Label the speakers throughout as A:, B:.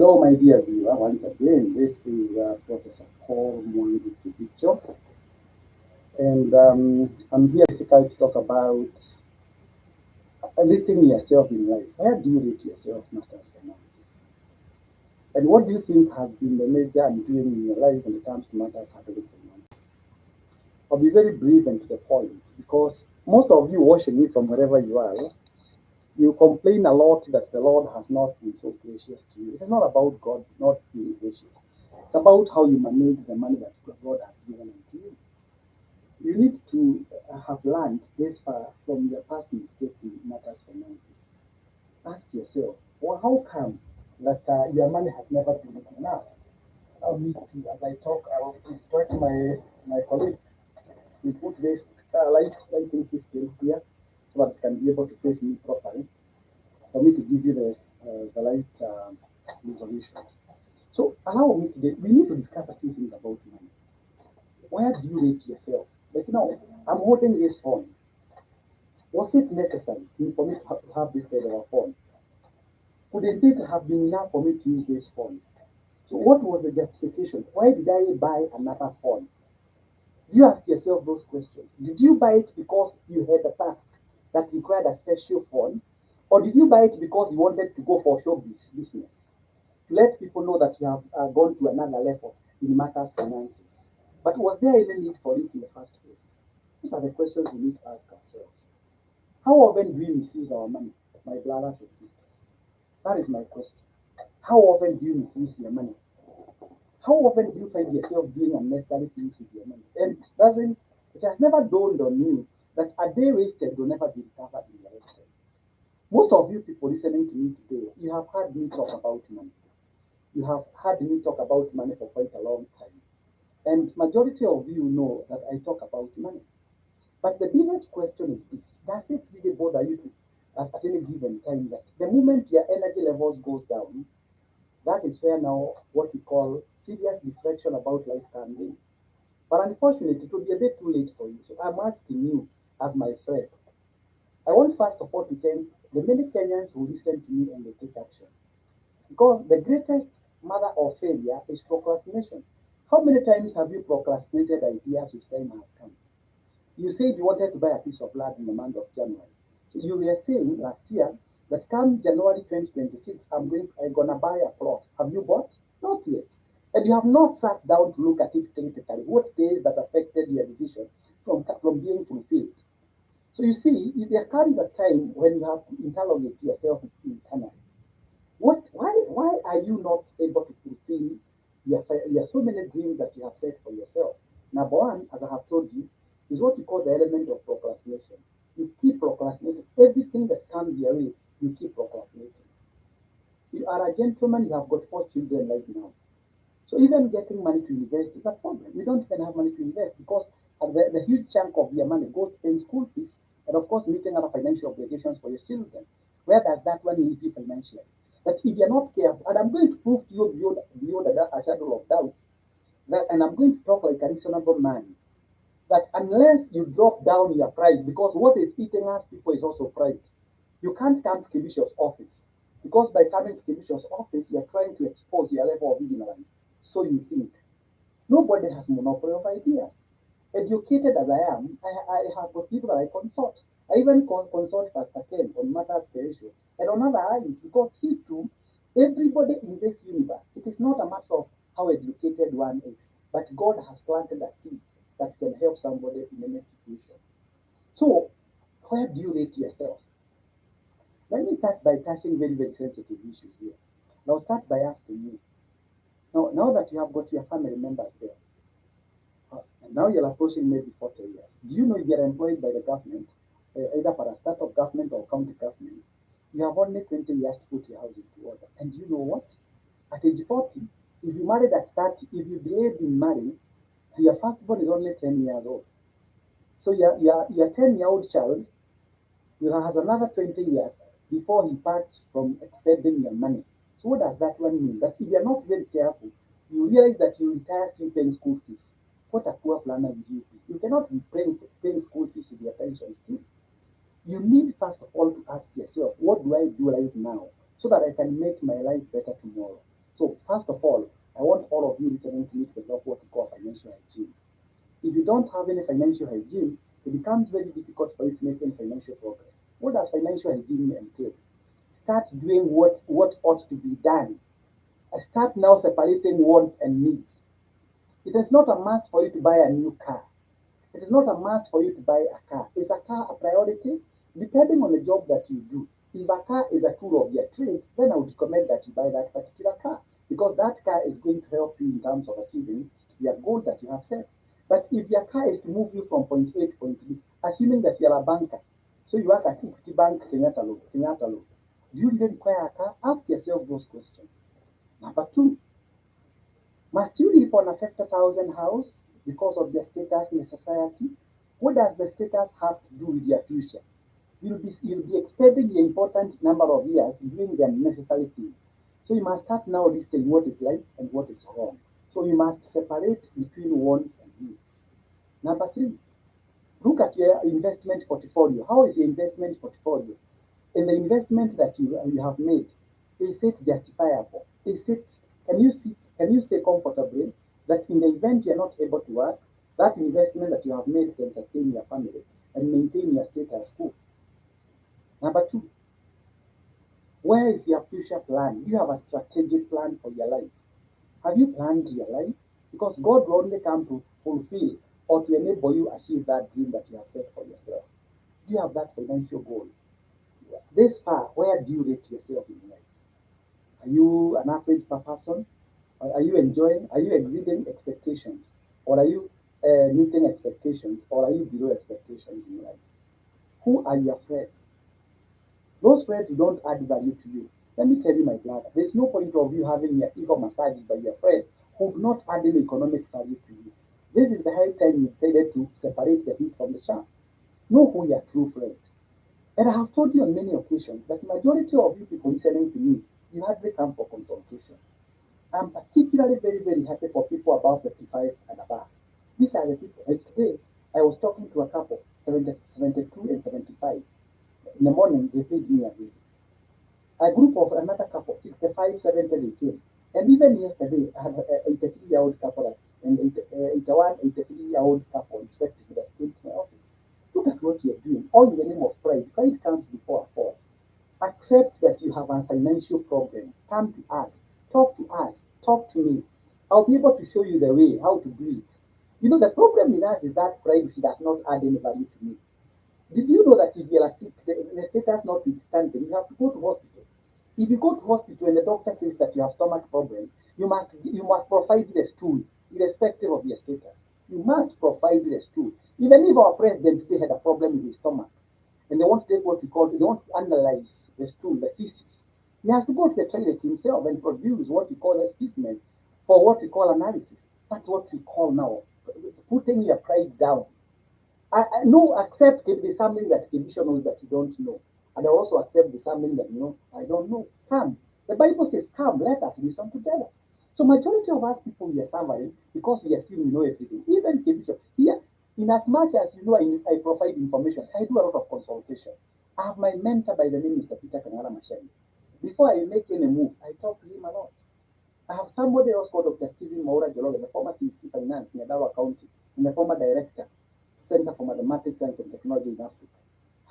A: Hello, my dear viewer. Once again, this is Professor Paul Mwangi Kibicho, and I'm here basically to talk about rating yourself in life. Where do you rate yourself matters finances? And what do you think has been the major undoing in your life when it comes to matters happening finances? I'll be very brief and to the point because most of you watching me from wherever you are, you complain a lot that the Lord has not been so gracious to you. It is not about God not being gracious. It's about how you manage the money that God has given unto you. You need to have learned this from your past mistakes in matters finances. Ask yourself, well, how come that your money has never been enough? Allow me to, as I talk, I will instruct my colleague. We put this lighting system here so that you can be able to face me properly for me to give you the right resolutions. So allow me today, we need to discuss a few things about money. Where do you rate yourself? Like, I'm holding this phone. Was it necessary for me to have this kind of a phone? Couldn't it have been enough for me to use this phone? So what was the justification? Why did I buy another phone? Do you ask yourself those questions? Did you buy it because you had a task that required a special phone? Or did you buy it because you wanted to go for business? To let people know that you have gone to another level in matters finances. But was there any need for it in the first place? These are the questions we need to ask ourselves. How often do we misuse our money, my brothers and sisters? That is my question. How often do you misuse your money? How often do you find yourself doing unnecessary things with your money? And doesn't it has never dawned on you that a day wasted will never be recovered in your lifetime. Most of you people listening to me today, you have heard me talk about money. You have heard me talk about money for quite a long time. And majority of you know that I talk about money. But the biggest question is this: does it really bother you to, at any given time that the moment your energy levels goes down, that is where now what we call serious reflection about life comes in. But unfortunately, it will be a bit too late for you. So I'm asking you, as my friend, I want first of all to thank the many Kenyans who listen to me and they take action. Because the greatest mother of failure is procrastination. How many times have you procrastinated ideas which time has come? You said you wanted to buy a piece of land in the month of January. So you were saying last year that come January 2026, I'm gonna buy a plot. Have you bought? Not yet. And you have not sat down to look at it critically. What it is that affected your decision from being fulfilled? So you see, there comes a time when you have to interrogate yourself internally. Why are you not able to fulfill your so many dreams that you have set for yourself? Number one, as I have told you, is what we call the element of procrastination. You keep procrastinating. Everything that comes your way, you keep procrastinating. You are a gentleman, you have got 4 children right now. So even getting money to invest is a problem. You don't even have money to invest because the huge chunk of your money goes to paying school fees and of course meeting other financial obligations for your children. Where does that one leave you financially? That if you're not careful, and I'm going to prove to you beyond a shadow of doubts, that, and I'm going to talk like a reasonable man, that unless you drop down your pride, because what is eating us people is also pride. You can't come to Kibisho's office because by coming to Kibisho's office, you're trying to expose your level of ignorance. So you think. Nobody has monopoly of ideas. Educated as I am, I have got people that I consult. I even consult Pastor Ken on matters spiritual and on other lines because he too, everybody in this universe, it is not a matter of how educated one is, but God has planted a seed that can help somebody in any situation. So, where do you rate yourself? Let me start by touching very, very sensitive issues here. I'll start by asking you. Now that you have got your family members there, and now you're approaching maybe 40 years. Do you know if you're employed by the government, either for a state government or county government, you have only 20 years to put your house into order. And you know what? At age 40, if you married at 30, if you delayed in marrying, your firstborn is only 10 years old. So your 10-year-old child has another 20 years before he parts from expending your money. So what does that one mean? That if you're not very careful, you realize that you retire still paying school fees. What a poor planner would you be? You cannot be paying school fees with your pension still. You need first of all to ask yourself, what do I do right now so that I can make my life better tomorrow? So first of all, I want all of you listening to me to develop what we call financial hygiene. If you don't have any financial hygiene, it becomes very difficult for you to make any financial progress. What does financial hygiene entail? Start doing what ought to be done. Start now separating wants and needs. It is not a must for you to buy a new car. It is not a must for you to buy a car. Is a car a priority? Depending on the job that you do. If a car is a tool of your trade, then I would recommend that you buy that particular car because that car is going to help you in terms of achieving your goal that you have set. But if your car is to move you from point A to point B, assuming that you are a banker, so you work at Equity Bank, Kenyatta Road, do you really require a car? Ask yourself those questions. Number two, must you live on a 50,000 house because of your status in the society? What does the status have to do with your future? You'll be expending the important number of years doing the unnecessary things. So you must start now listing what is right and what is wrong. So you must separate between wants and needs. Number three, look at your investment portfolio. How is your investment portfolio? In the investment that you have made, is it justifiable? Is it can you say comfortably that in the event you're not able to work, that investment that you have made can sustain your family and maintain your status quo? Number two, where is your future plan? Do you have a strategic plan for your life? Have you planned your life? Because God will only come to fulfill or to enable you achieve that dream that you have set for yourself. Do you have that financial goal? This far, where do you rate yourself in life? Are you an average person? Are you enjoying? Are you exceeding expectations? Or are you meeting expectations? Or are you below expectations in life? Who are your friends? Those friends who don't add value to you. Let me tell you, my brother, there's no point of you having your ego massaged by your friends who do not add any economic value to you. This is the high time you decided to separate the wheat from the chaff. Know who your true friends. And I have told you on many occasions that majority of you people listening to me, you hardly come for consultation. I'm particularly very happy for people above 55 and above. These are the people. Like today, I was talking to a couple, 72 and 75. In the morning, they paid me a visit. A group of another couple, 65, 70, they came. And even yesterday, I had an 83-year-old couple and 81, 83-year-old couple respectively that came to my office. Look at what you're doing, all in the name of pride. Pride comes before a fall. Accept that you have a financial problem. Come to us, talk to me. I'll be able to show you the way, how to do it. You know, the problem with us is that pride does not add any value to me. Did you know that if you are sick, the status notwithstanding, you have to go to hospital? If you go to hospital and the doctor says that you have stomach problems, you must provide the stool, irrespective of your status. You must provide the stool. Even if our president today had a problem with his stomach, and they want to take what we call, they want to analyze the stool, the feces, he has to go to the toilet himself and produce what we call a specimen for what we call analysis. That's what we call now. It's putting your pride down. I know, accept if there's something that Kibisha knows that you don't know. And I also accept there's something that, I don't know. Come. The Bible says, come, let us listen together. So majority of us people, we are suffering because we assume we know everything. Even Kibisha, here, in as much as I provide information, I do a lot of consultation. I have my mentor by the name Mr. Peter Kangala Mashani. Before I make any move, I talk to him a lot. I have somebody else called Dr. Stephen Maura Jologa, the former CC Finance in Adawa County, and the former director, Center for Mathematics, Science and Technology in Africa.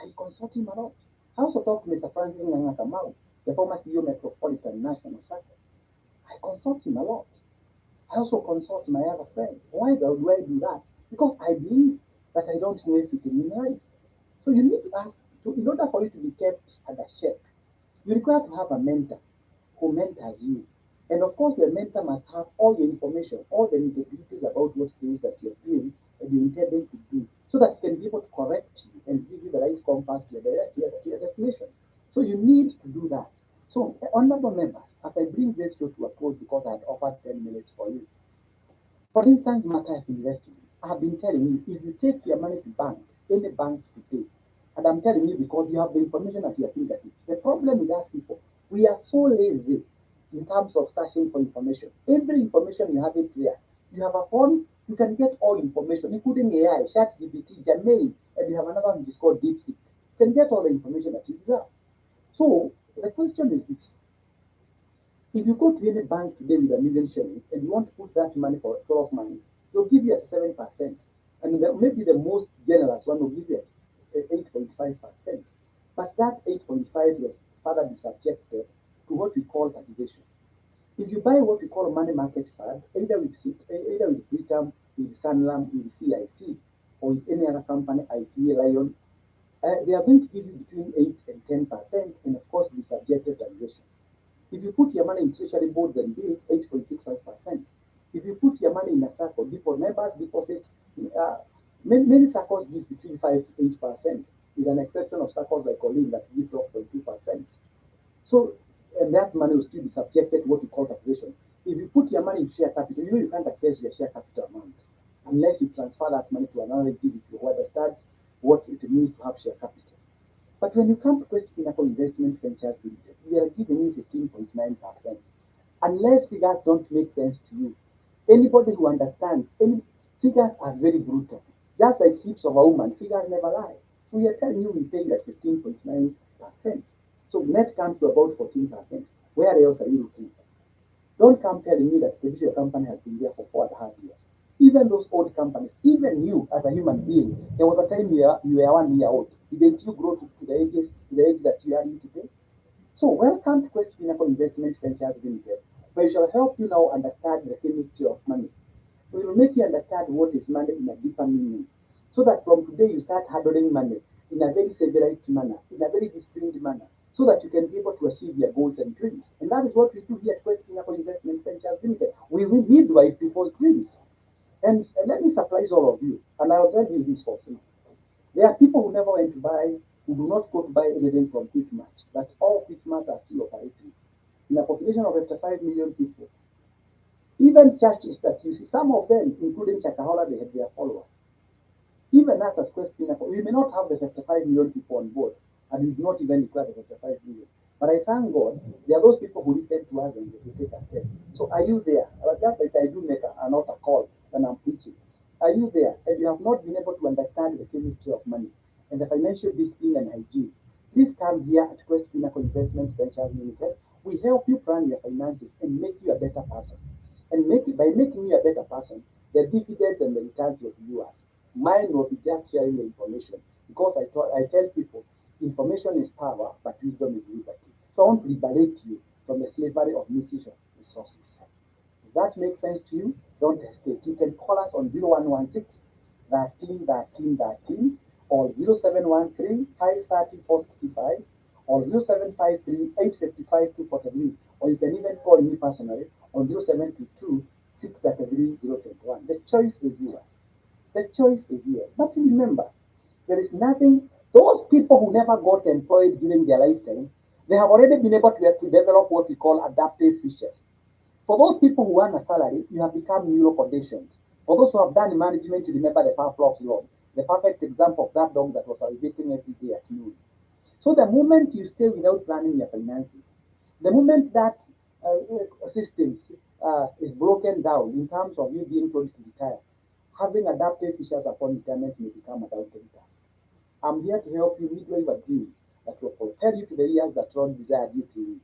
A: I consult him a lot. I also talk to Mr. Francis Nganga, the former CEO Metropolitan National Circle. I consult him a lot. I also consult my other friends. Why do I do that? Because I believe that I don't know everything in life. So you need to ask, in order for you to be kept under check, you require to have a mentor who mentors you. And of course, the mentor must have all the information, all the nitty-gritties about what it is that you're doing and you're intending to do, so that he can be able to correct you and give you the right compass to your destination. So you need to do that. So, honorable members, as I bring this show to a close because I had offered 10 minutes for you, for instance, matters investments. I have been telling you, if you take your money to bank, any bank today, and I'm telling you because you have the information at your fingertips. The problem with us people, we are so lazy in terms of searching for information. Every information you have it there. You have a phone, you can get all information, including AI, ChatGPT, Gmail, and you have another one which is called DeepSeek. You can get all the information that you deserve. So the question is this: If you go to any bank today with a 1 million shillings and you want to put that money for 12 months, they'll give you at 7%. And maybe the most generous one will give you at 8.5%. But that 8.5 will further be subjected to what we call taxation. If you buy what we call a money market fund, either with Britam, with Sanlam, with CIC, or with any other company, ICA, Lion, they are going to give you between 8 and 10%, and of course, be subjected to taxation. If you put your money in treasury bonds and bills, 8.65%. If you put your money in a circle, members deposit, uh, many circles give between 5 to 8%, with an exception of circles like Olin that give 12.2%. So, and that money will still be subjected to what we call taxation. If you put your money in share capital, you know you can't access your share capital amount unless you transfer that money to another individual who understands what it means to have share capital. But when you come to Quest Pinnacle Investment Ventures Limited, we are giving you 15.9%. Unless figures don't make sense to you, anybody who understands, any figures are very brutal. Just like hips of a woman, figures never lie. So we are telling you we pay you at 15.9%. So net comes to about 14%. Where else are you looking for? Don't come telling me that your company has been there for 4.5 years. Even those old companies, even you as a human being, there was a time you were 1 year old. Didn't you grow to the age that you are in today? So welcome to Quest Pinnacle Investment Ventures Limited, where we shall help you now understand the chemistry of money. We will make you understand what is money in a deeper meaning, so that from today you start handling money in a very civilized manner, in a very disciplined manner, so that you can be able to achieve your goals and dreams. And that is what we do here at Quest Pinnacle Investment Ventures Limited. We will midwife people's dreams. And let me surprise all of you, and I'll tell you this for free. There are people who never went to buy, who do not go to buy anything from Quick Mart, but all Quick Mart are still operating. In a population of 55 million people, even churches that you see, some of them, including Shakahola, they have their followers. Even us as Quest Pinnacle, we may not have the 55 million people on board, and we do not even require the 55 million. But I thank God, there are those people who listen to us and they take a step. So are you there? Just like I do make an altar call when I'm preaching. Are you there? And you have not been able to understand the chemistry of money and the financial discipline and hygiene. Please come here at Quest Pinnacle Investment Ventures Limited. We help you plan your finances and make you a better person. And by making you a better person, the dividends and the returns will be yours. Mine will be just sharing the information because I tell people information is power, but wisdom is liberty. So I want to liberate you from the slavery of misuse of resources. If that makes sense to you, don't hesitate. You can call us on 0116 13 13 13 or 0713 530 465 or 0753 855 243, or you can even call me personally on 0722 633 021. The choice is yours. The choice is yours. But remember, there is nothing, those people who never got employed during their lifetime, they have already been able to develop what we call adaptive features. For those people who earn a salary, you have become neuroconditioned. For those who have done management, you remember the Pavlov's law, the perfect example of that dog that was salivating every day at noon. So the moment you stay without planning your finances, the moment that systems is broken down in terms of you being told to retire, having adaptive features upon retirement may become a daunting task. I'm here to help you midway a dream that will propel you to the years that Ron desired you to live.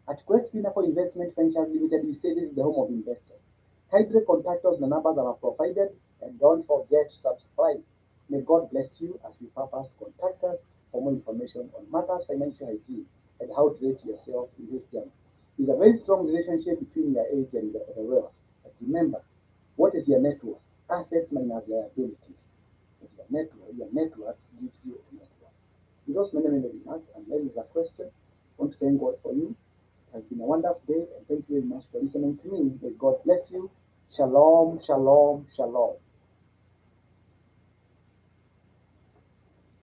A: At Quest Pinnacle Investment Ventures Limited, we say this is the home of investors. Kindly contact us, the numbers are provided, and don't forget to subscribe. May God bless you as you purpose to contact us for more information on matters financial hygiene and how to rate yourself in this journey. There's a very strong relationship between your age and the wealth. But remember, what is your net worth? Assets minus liabilities. But your net worth gives you a net worth. With those many remarks, unless there's a question, I want to thank God for you. It has been a wonderful day, and thank you very much for listening to me. May God bless you. Shalom, shalom, shalom.